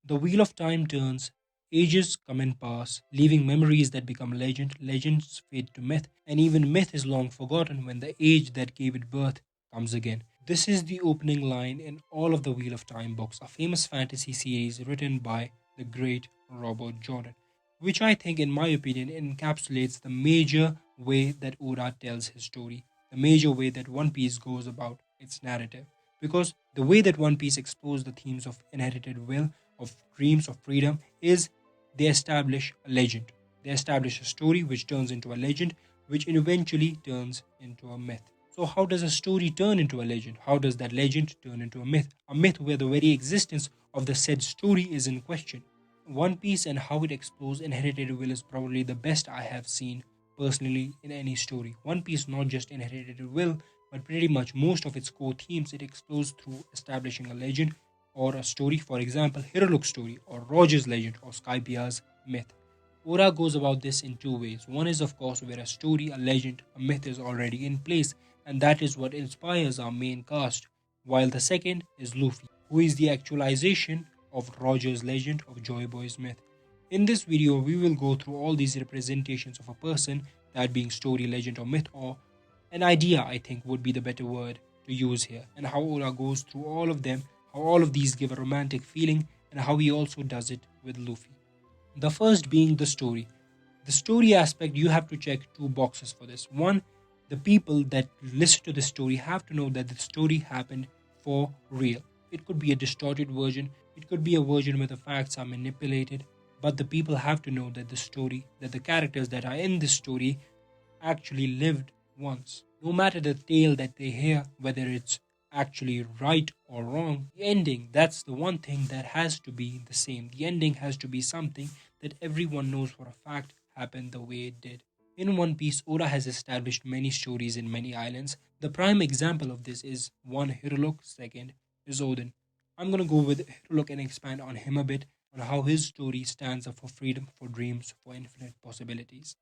The wheel of time turns, ages come and pass, leaving memories that become legend, legends fade to myth, and even myth is long forgotten when the age that gave it birth comes again. This is the opening line in all of the Wheel of Time books, a famous fantasy series written by the great Robert Jordan, which I think, in my opinion, encapsulates the major way that Oda tells his story, the major way that One Piece goes about its narrative. Because the way that One Piece explores the themes of inherited will, of dreams, of freedom, is they establish a legend. They establish a story which turns into a legend, which eventually turns into a myth. So, how does a story turn into a legend? How does that legend turn into a myth? A myth where the very existence of the said story is in question. One Piece and how it explores inherited will is probably the best I have seen personally in any story. One Piece not just inherited will, but pretty much most of its core themes it explores through establishing a legend or a story. For example, Hirolook's story, or Roger's legend, or Skypia's myth. Ora goes about this in two ways. One is, of course, where a story, a legend, a myth is already in place, and that is what inspires our main cast, while the second is Luffy, who is the actualization of Roger's legend of Joy Boy's myth. In this video, we will go through all these representations of a person, that being story, legend, or myth, or an idea, I think would be the better word to use here, and how Ora goes through all of them, how all of these give a romantic feeling, and how he also does it with Luffy. The first being the story. The story aspect, you have to check two boxes for this. One, the people that listen to the story have to know that the story happened for real. It could be a distorted version, it could be a version where the facts are manipulated, but the people have to know that the story, that the characters that are in this story actually lived once. No matter the tale that they hear, whether it's actually right or wrong, the ending, that's the one thing that has to be the same. The ending has to be something that everyone knows for a fact happened the way it did. In One Piece, Oda has established many stories in many islands. The prime example of this is one Hiruluk, second is Odin. I'm gonna go with Hiruluk and expand on him a bit on how his story stands up for freedom, for dreams, for infinite possibilities.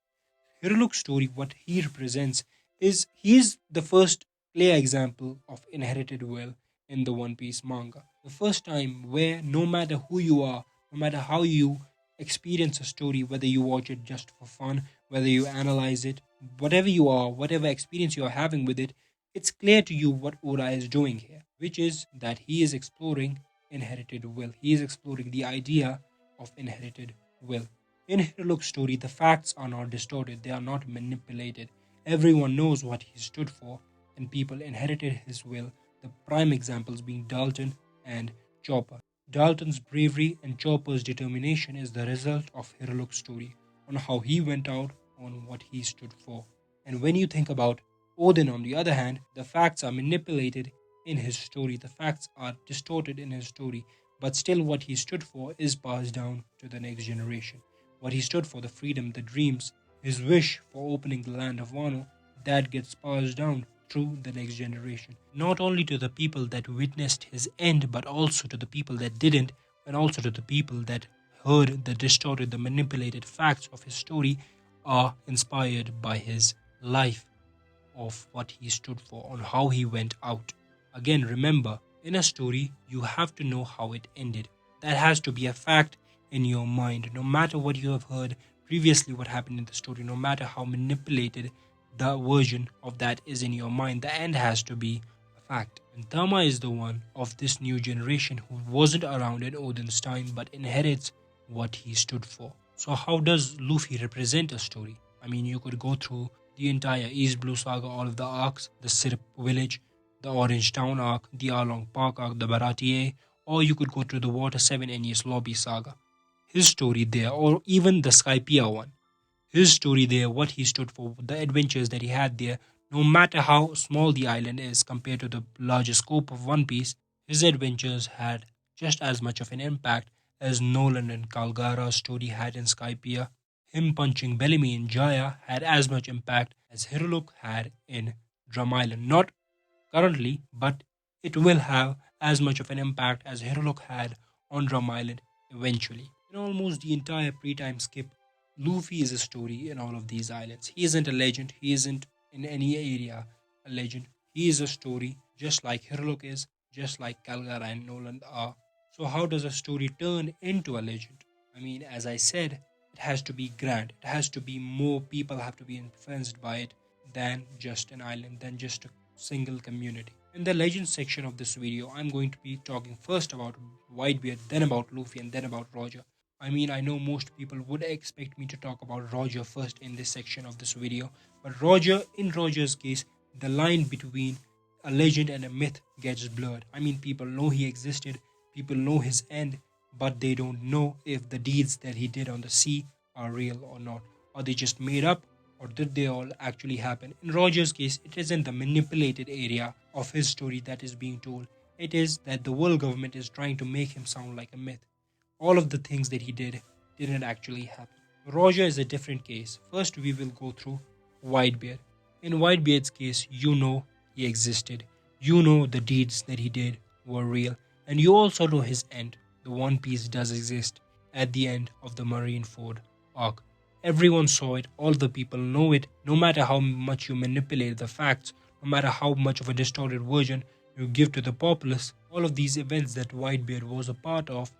Hiruluk's story, what he represents, is he is the first clear example of inherited will in the One Piece manga. The first time where no matter who you are, no matter how you experience a story, whether you watch it just for fun, whether you analyze it, whatever you are, whatever experience you are having with it, it's clear to you what Oda is doing here, which is that he is exploring inherited will. He is exploring the idea of inherited will. In Hiruluk's story, the facts are not distorted, they are not manipulated. Everyone knows what he stood for, and people inherited his will, the prime examples being Dalton and Chopper. Dalton's bravery and Chopper's determination is the result of Hiruluk's story, on how he went out on what he stood for. And when you think about Odin, on the other hand, the facts are manipulated in his story, the facts are distorted in his story, but still what he stood for is passed down to the next generation. What he stood for, the freedom, the dreams, his wish for opening the land of Wano, that gets passed down through the next generation. Not only to the people that witnessed his end, but also to the people that didn't, and also to the people that heard the distorted, the manipulated facts of his story, are inspired by his life, of what he stood for, on how he went out. Again, remember, in a story, you have to know how it ended. That has to be a fact in your mind, no matter what you have heard previously, what happened in the story, no matter how manipulated the version of that is in your mind, the end has to be a fact. And Tama is the one of this new generation who wasn't around in Odin's time but inherits what he stood for. So, how does Luffy represent a story? I mean, you could go through the entire East Blue saga, all of the arcs, the Syrup Village, the Orange Town arc, the Arlong Park arc, the Baratie, or you could go to the Water 7 NES Lobby saga. His story there, or even the Skypiea one. His story there, what he stood for, the adventures that he had there, no matter how small the island is compared to the larger scope of One Piece, his adventures had just as much of an impact as Nolan and Calgara's story had in Skypiea. Him punching Bellamy in Jaya had as much impact as Hiruluk had in Drum Island. Not currently, but it will have as much of an impact as Hiruluk had on Drum Island eventually. In almost the entire pre-time skip, Luffy is a story in all of these islands. He isn't a legend, he isn't in any area a legend. He is a story, just like Hiruluk is, just like Calgara and Nolan are So, how does a story turn into a legend? I mean, as I said, it has to be grand. It has to be more people have to be influenced by it than just an island, than just a single community. In the legend section of this video, I'm going to be talking first about Whitebeard, then about Luffy, and then about Roger. I mean, I know most people would expect me to talk about Roger first in this section of this video, but in Roger's case, the line between a legend and a myth gets blurred. I mean, people know he existed, people know his end, but they don't know if the deeds that he did on the sea are real or not. Are they just made up, or did they all actually happen? In Roger's case, it isn't the manipulated area of his story that is being told. It is that the world government is trying to make him sound like a myth. All of the things that he didn't actually happen. Roger is a different case. First, we will go through Whitebeard. In Whitebeard's case, you know he existed. You know the deeds that he did were real. And you also know his end. The One Piece does exist at the end of the Marineford arc. Everyone saw it, all the people know it, no matter how much you manipulate the facts, no matter how much of a distorted version you give to the populace, all of these events that Whitebeard was a part of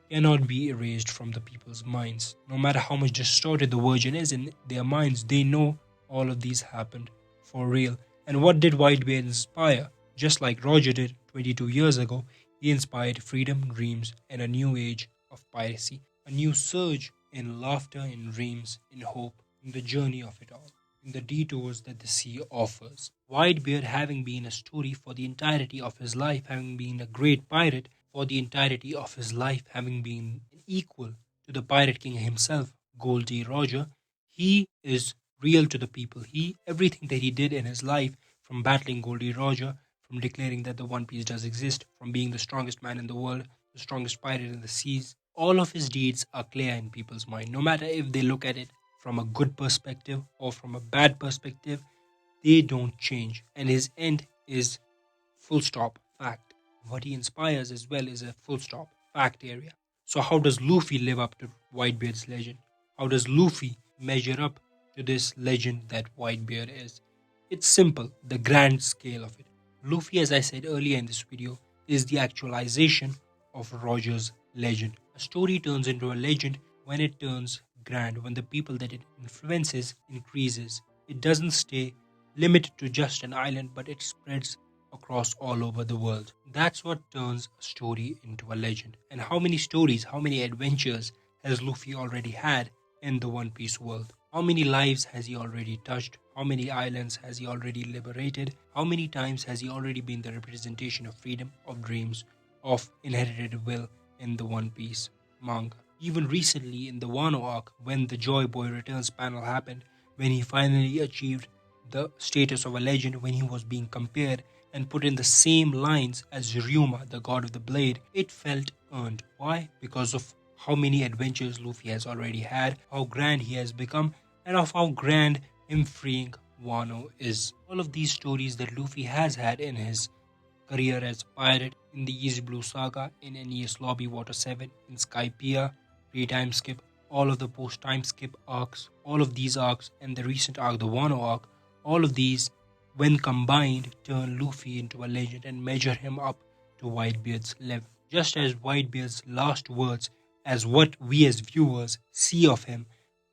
cannot be erased from the people's minds. No matter how much distorted the version is in their minds, they know all of these happened for real. And what did Whitebeard inspire? Just like Roger did 22 years ago, he inspired freedom, dreams, and a new age of piracy. A new surge in laughter, in dreams, in hope, in the journey of it all, in the detours that the sea offers. Whitebeard, having been a story for the entirety of his life, having been a great pirate for the entirety of his life, having been equal to the Pirate King himself, Goldie Roger, he is real to the people. Everything that he did in his life, from battling Goldie Roger, from declaring that the One Piece does exist, from being the strongest man in the world, the strongest pirate in the seas, all of his deeds are clear in people's mind. No matter if they look at it from a good perspective or from a bad perspective, they don't change. And his end is full stop fact. What he inspires as well is a full stop fact area. So how does Luffy live up to Whitebeard's legend? How does Luffy measure up to this legend that Whitebeard is? It's simple, the grand scale of it. Luffy, as I said earlier in this video, is the actualization of Roger's legend. A story turns into a legend when it turns grand, when the people that it influences increases. It doesn't stay limited to just an island, but it spreads across all over the world. That's what turns a story into a legend. And how many stories, how many adventures has Luffy already had in the One Piece world? How many lives has he already touched? How many islands has he already liberated? How many times has he already been the representation of freedom, of dreams, of inherited will in the One Piece manga? Even recently in the Wano arc, when the Joy Boy Returns panel happened, when he finally achieved the status of a legend, when he was being compared and put in the same lines as Ryuma, the god of the blade, it felt earned. Why? Because of how many adventures Luffy has already had, how grand he has become, and of how grand him freeing Wano is. All of these stories that Luffy has had in his career as a pirate, in the Easy Blue Saga, in NES Lobby Water 7, in Skypiea, pre-time skip, all of the post-time skip arcs, all of these arcs, and the recent arc, the Wano arc, all of these, when combined, turn Luffy into a legend and measure him up to Whitebeard's level. Just as Whitebeard's last words, as what we as viewers see of him,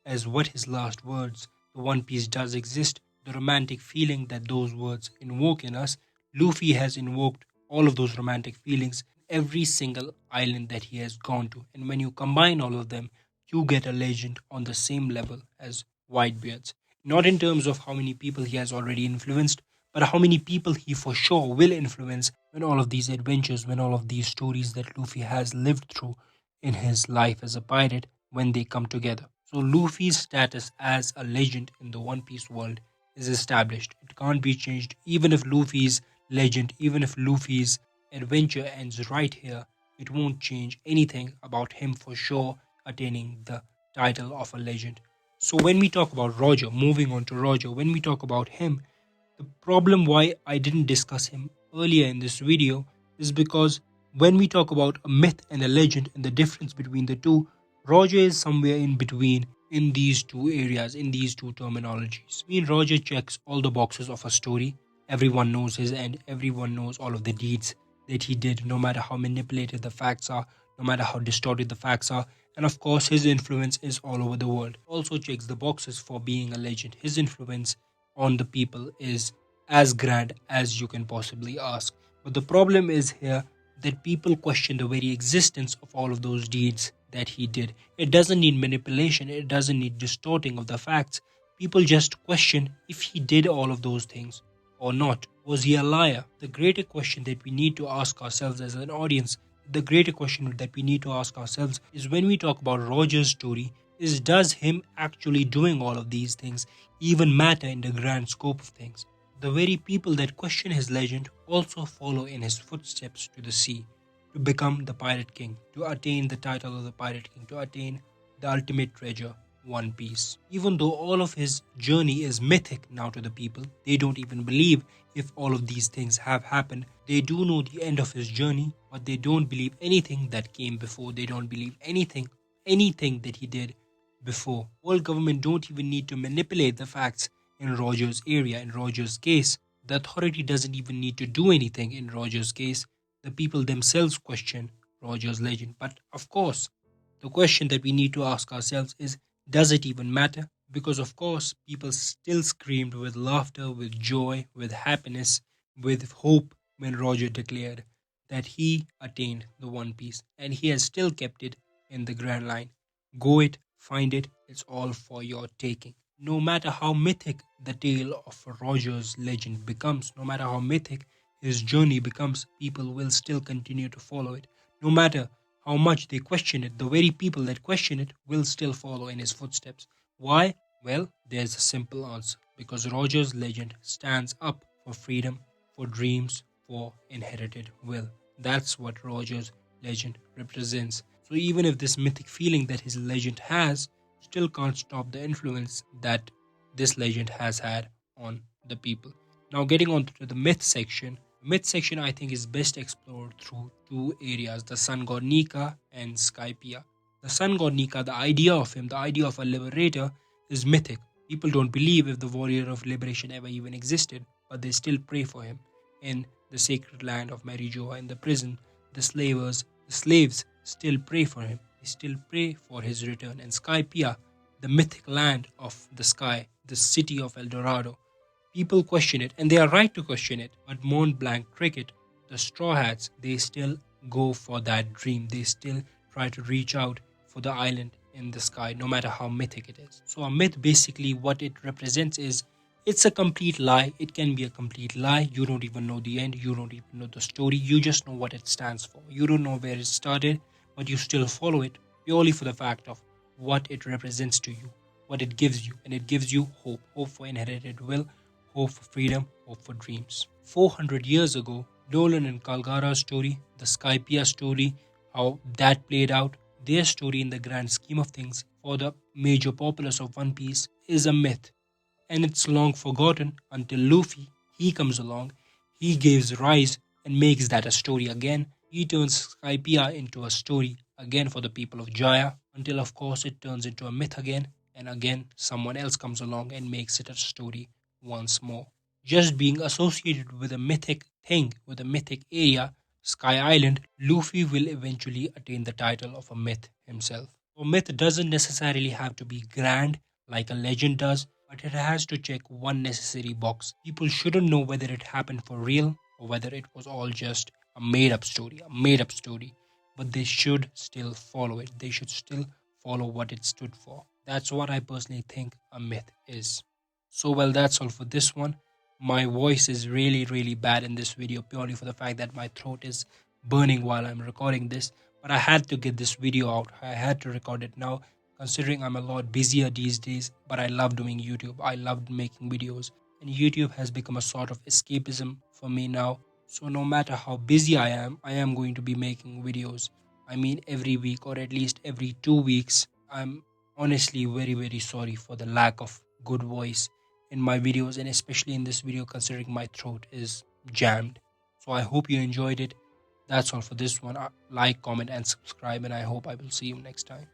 as what his last words, the One Piece does exist, the romantic feeling that those words invoke in us, Luffy has invoked all of those romantic feelings every single island that he has gone to. And when you combine all of them, you get a legend on the same level as Whitebeard's. Not in terms of how many people he has already influenced, but how many people he for sure will influence when all of these adventures, when all of these stories that Luffy has lived through in his life as a pirate, when they come together. So Luffy's status as a legend in the One Piece world is established. It can't be changed. Even if Luffy's legend, even if Luffy's adventure ends right here, it won't change anything about him for sure attaining the title of a legend. So when we talk about Roger, moving on to Roger, when we talk about him, the problem why I didn't discuss him earlier in this video is because when we talk about a myth and a legend and the difference between the two, Roger is somewhere in between in these two areas, in these two terminologies. I mean, Roger checks all the boxes of a story. Everyone knows his end. Everyone knows all of the deeds that he did, no matter how manipulated the facts are, no matter how distorted the facts are. And of course, his influence is all over the world. Also checks the boxes for being a legend. His influence on the people is as grand as you can possibly ask. But the problem is here that people question the very existence of all of those deeds that he did. It doesn't need manipulation, it doesn't need distorting of the facts. People just question if he did all of those things or not. Was he a liar? The greater question that we need to ask ourselves as an audience, the greater question that we need to ask ourselves is when we talk about Roger's story, is does him actually doing all of these things even matter in the grand scope of things? The very people that question his legend also follow in his footsteps to the sea, to become the Pirate King, to attain the title of the Pirate King, to attain the ultimate treasure, One Piece. Even though all of his journey is mythic now to the people, they don't even believe if all of these things have happened. They do know the end of his journey, but they don't believe anything that came before. They don't believe anything that he did before. World government don't even need to manipulate the facts in Roger's area. In Roger's case, the authority doesn't even need to do anything in Roger's case. The people themselves question Roger's legend. But of course, the question that we need to ask ourselves is, does it even matter? Because of course, people still screamed with laughter, with joy, with happiness, with hope when Roger declared that he attained the One Piece, and he has still kept it in the Grand Line. Go it, find it, it's all for your taking. No matter how mythic the tale of Roger's legend becomes, no matter how mythic his journey becomes, people will still continue to follow it. No matter how much they question it, the very people that question it will still follow in his footsteps. Why? Well, there's a simple answer. Because Roger's legend stands up for freedom, for dreams, for inherited will. That's what Roger's legend represents. So even if this mythic feeling that his legend has still can't stop the influence that this legend has had on the people. Now getting on to the myth section. Myth section I think is best explored through two areas, the sun god Nika and Skypia. The sun god Nika, the idea of him, the idea of a liberator is mythic. People don't believe if the warrior of liberation ever even existed, but they still pray for him. In the sacred land of Marijoa, in the prison, the slaves still pray for him. They still pray for his return. And Skypia, the mythic land of the sky, the city of El Dorado, people question it, and they are right to question it. But Mont Blanc Cricket, the Straw Hats, they still go for that dream. They still try to reach out for the island in the sky, no matter how mythic it is. So a myth, basically what it represents is, it's a complete lie. It can be a complete lie. You don't even know the end. You don't even know the story. You just know what it stands for. You don't know where it started, but you still follow it purely for the fact of what it represents to you, what it gives you. And it gives you hope, hope for inherited will, hope for freedom, hope for dreams. 400 years ago, Nolan and Calgara's story, the Skypia story, how that played out, their story in the grand scheme of things for the major populace of One Piece is a myth. And it's long forgotten until Luffy, he comes along, he gives rise and makes that a story again. He turns Skypia into a story again for the people of Jaya, until of course it turns into a myth again, and again someone else comes along and makes it a story once more. Just being associated with a mythic thing, with a mythic area, Sky Island, Luffy will eventually attain the title of a myth himself. A myth doesn't necessarily have to be grand like a legend does, but it has to check one necessary box. People shouldn't know whether it happened for real or whether it was all just a made up story. But they should still follow it. They should still follow what it stood for. That's what I personally think a myth is. So well, that's all for this one. My voice is really bad in this video purely for the fact that my throat is burning while I'm recording this. But I had to get this video out. I had to record it now, considering I'm a lot busier these days. But I love doing YouTube. I love making videos. And YouTube has become a sort of escapism for me now. So no matter how busy I am going to be making videos. I mean every week or at least every 2 weeks. I'm honestly very sorry for the lack of good voice in my videos, and especially in this video considering my throat is jammed. So I hope you enjoyed it. That's all for this one. Like, comment and subscribe, and I hope I will see you next time.